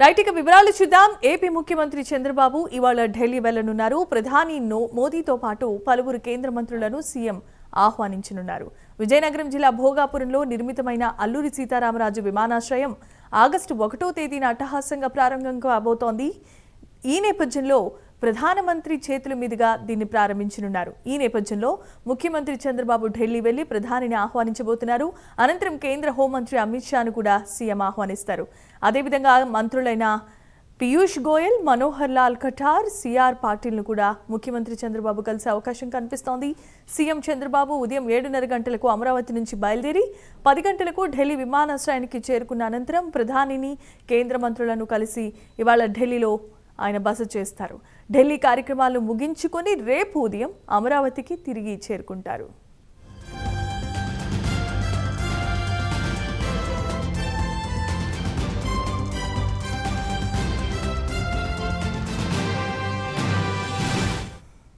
Right ఇక వివరాలు చూద్దాం. ఏపీ ముఖ్యమంత్రి చంద్రబాబు ఇవాళ ఢిల్లీ వెళ్లనున్నారు. ప్రధాని మోదీతో పాటు పలువురు కేంద్ర మంత్రులను సీఎం ఆహ్వానించనున్నారు. విజయనగరం జిల్లా భోగాపురంలో నిర్మితమైన అల్లూరి సీతారామరాజు విమానాశ్రయం ఆగస్టు 1వ తేదీన అట్టహాసంగా ప్రారంభం కాబోతోంది. ఈ నేపథ్యంలో ప్రధానమంత్రి చేతుల మీదుగా దీన్ని ప్రారంభించనున్నారు. ఈ నేపథ్యంలో ముఖ్యమంత్రి చంద్రబాబు ఢిల్లీ వెళ్లి ప్రధానిని ఆహ్వానించబోతున్నారు. అనంతరం కేంద్ర హోంమంత్రి అమిత్ షాను కూడా సీఎం ఆహ్వానిస్తారు. అదేవిధంగా మంత్రులైన పీయూష్ గోయల్, మనోహర్ లాల్ ఖట్టార్, సిఆర్ పాటిల్ను కూడా ముఖ్యమంత్రి చంద్రబాబు కలిసే అవకాశం కనిపిస్తోంది. సీఎం చంద్రబాబు ఉదయం 7:30 గంటలకు అమరావతి నుంచి బయలుదేరి 10 గంటలకు ఢిల్లీ విమానాశ్రయానికి చేరుకున్న అనంతరం ప్రధానిని, కేంద్ర మంత్రులను కలిసి ఇవాళ ఢిల్లీలో ఆయన బస చేస్తారు. ఢిల్లీ కార్యక్రమాలను ముగించుకొని రేపు ఉదయం అమరావతికి తిరిగి చేరుకుంటారు.